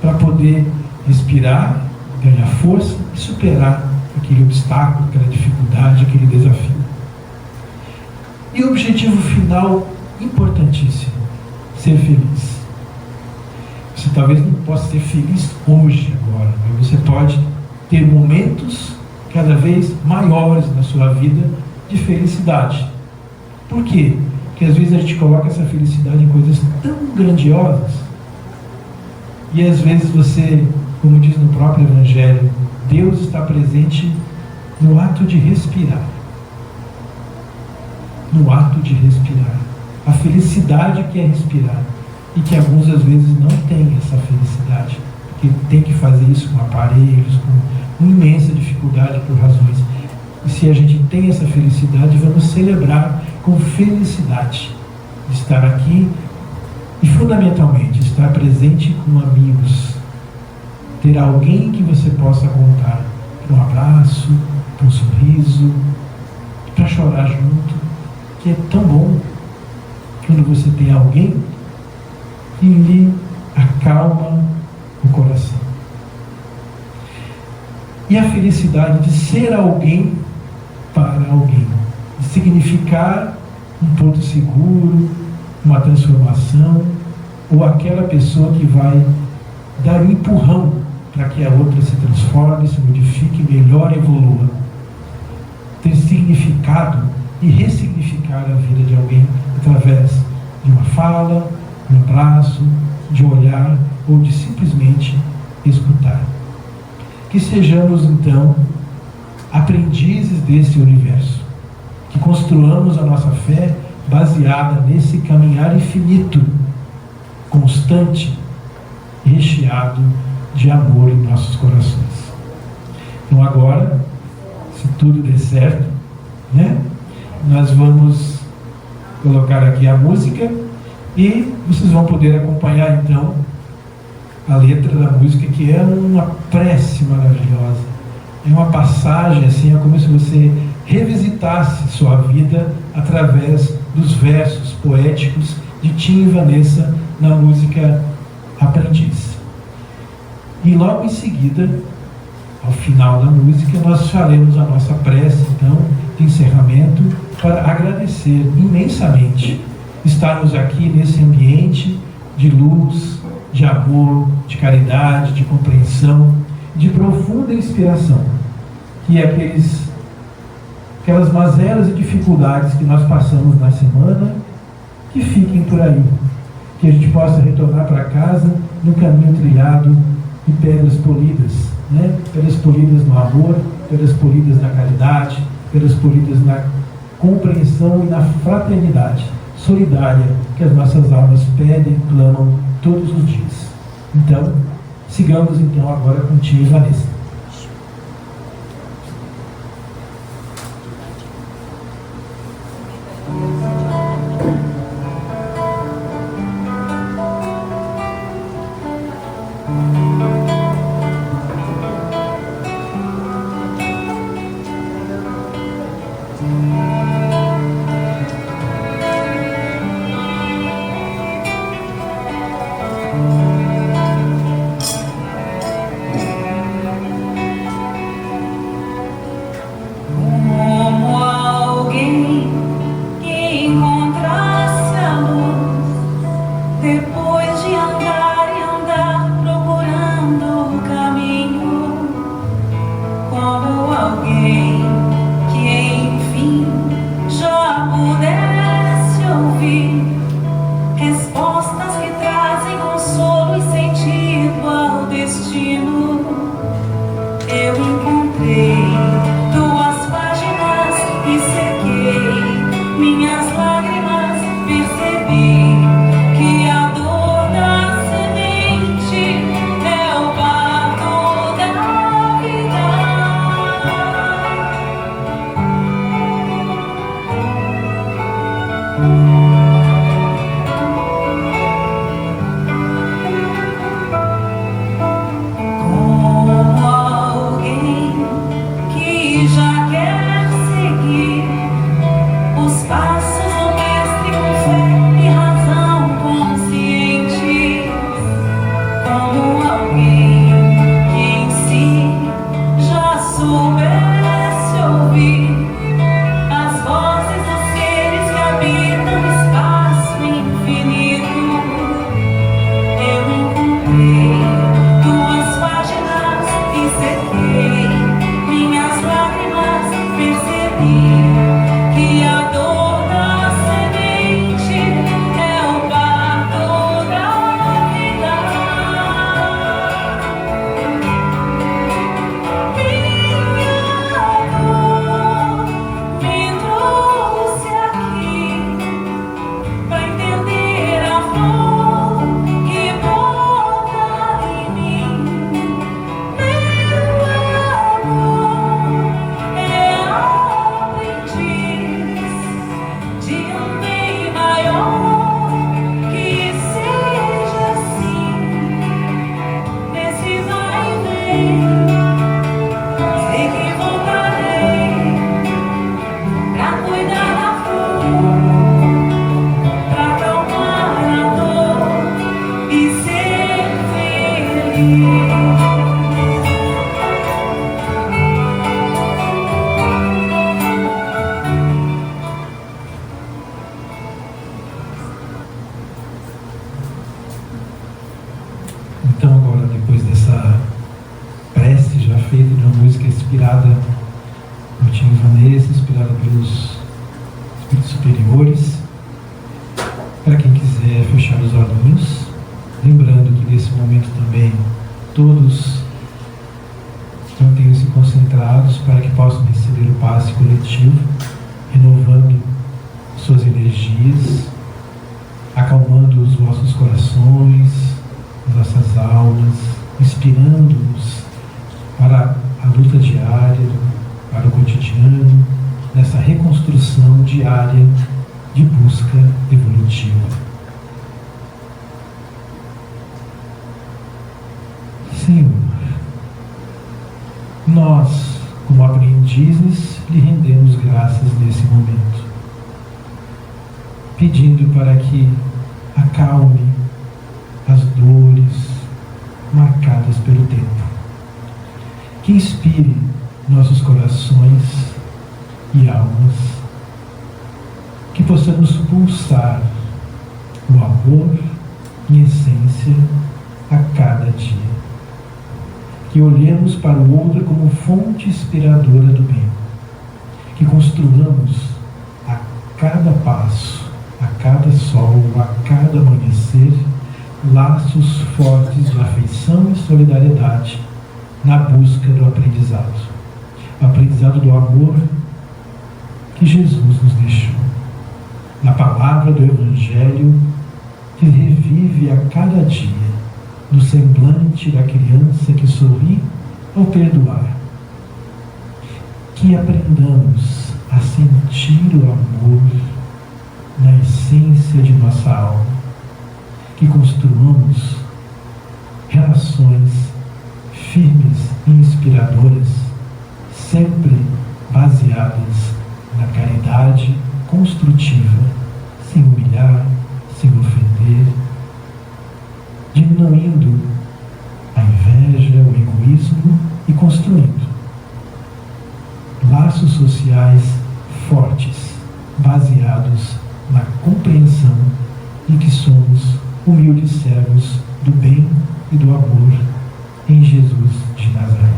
para poder respirar, ganhar força e superar aquele obstáculo, aquela dificuldade, aquele desafio. E o objetivo final, importantíssimo: ser feliz. Você talvez não possa ser feliz hoje, agora, mas você pode ter momentos cada vez maiores na sua vida de felicidade. Por quê? Porque às vezes a gente coloca essa felicidade em coisas tão grandiosas, e às vezes você, como diz no próprio Evangelho, Deus está presente no ato de respirar. No ato de respirar. A felicidade que é respirar. E que alguns às vezes não têm essa felicidade, porque tem que fazer isso com aparelhos, com imensa dificuldade por razões. E se a gente tem essa felicidade, vamos celebrar com felicidade de estar aqui e, fundamentalmente, estar presente com amigos, ter alguém que você possa contar para um abraço, para um sorriso, para chorar junto, que é tão bom quando você tem alguém que lhe acalma o coração. E a felicidade de ser alguém para alguém, de significar um ponto seguro, uma transformação, ou aquela pessoa que vai dar um empurrão para que a outra se transforme, se modifique, melhore, evolua. Ter significado e ressignificar a vida de alguém através de uma fala, de um abraço, de olhar ou de simplesmente escutar. Que sejamos então aprendizes desse universo, que construamos a nossa fé baseada nesse caminhar infinito, constante, recheado de amor em nossos corações. Então agora, se tudo der certo, nós vamos colocar aqui a música e vocês vão poder acompanhar então a letra da música, que é uma prece maravilhosa. É uma passagem assim, é como se você revisitasse sua vida através dos versos poéticos de Tim e Vanessa na música Aprendiz. E logo em seguida, ao final da música, nós faremos a nossa prece então de encerramento para agradecer imensamente estarmos aqui nesse ambiente de luz, de amor, de caridade, de compreensão, de profunda inspiração, que é aquelas mazelas e dificuldades que nós passamos na semana, que fiquem por aí, que a gente possa retornar para casa no caminho trilhado de pedras polidas, né? Pelas polidas no amor, pelas polidas na caridade, pelas polidas na compreensão e na fraternidade solidária que as nossas almas pedem e clamam todos os dias. Então, sigamos então agora com Tia Vanessa. Então agora, depois dessa prece já feita de uma música inspirada por Tia Vanessa, inspirada pelos espíritos superiores, para quem quiser fechar os olhinhos, lembrando que nesse momento também todos mantenham-se concentrados para que possam receber o passe coletivo, renovando suas energias, acalmando os vossos corações, nossas almas, inspirando-nos para a luta diária, para o cotidiano, nessa reconstrução diária de busca evolutiva. Senhor, nós, como aprendizes, lhe rendemos graças nesse momento, pedindo para que acalme as dores marcadas pelo tempo, que inspire nossos corações e almas, que possamos pulsar o amor em essência a cada dia, que olhemos para o outro como fonte inspiradora do bem, que construamos a cada passo, a cada sol, a cada amanhecer, laços fortes de afeição e solidariedade na busca do aprendizado. O aprendizado do amor que Jesus nos deixou. Na palavra do Evangelho que revive a cada dia no semblante da criança que sorri ao perdoar. Que aprendamos a sentir o amor na essência de nossa alma. Que construamos relações firmes e inspiradoras, sempre baseadas na caridade construtiva, sem humilhar, sem ofender, diminuindo a inveja, o egoísmo e construindo laços sociais fortes, baseados na compreensão de que somos humildes servos do bem e do amor em Jesus de Nazaré.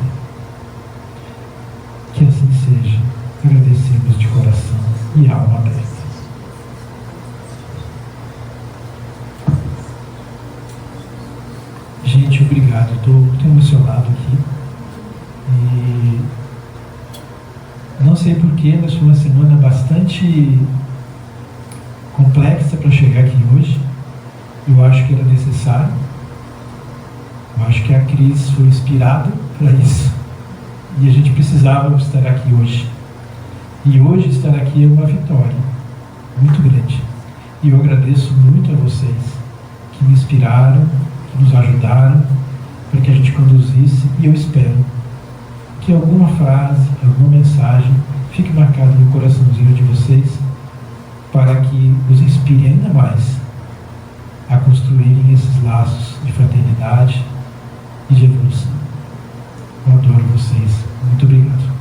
Que assim seja. Agradecemos de coração e alma aberta. Gente, obrigado. Estou muito emocionado aqui. E não sei porquê, mas foi uma semana bastante complexa para chegar aqui hoje. Eu acho que era necessário. Eu acho que a Cris foi inspirada para isso. E a gente precisava estar aqui hoje. E hoje estar aqui é uma vitória muito grande. E eu agradeço muito a vocês que me inspiraram, que nos ajudaram para que a gente conduzisse. E eu espero que alguma frase, alguma mensagem fique marcada no coraçãozinho de vocês para que os inspire ainda mais a construírem esses laços de fraternidade e de evolução. Eu adoro vocês. Muito obrigado.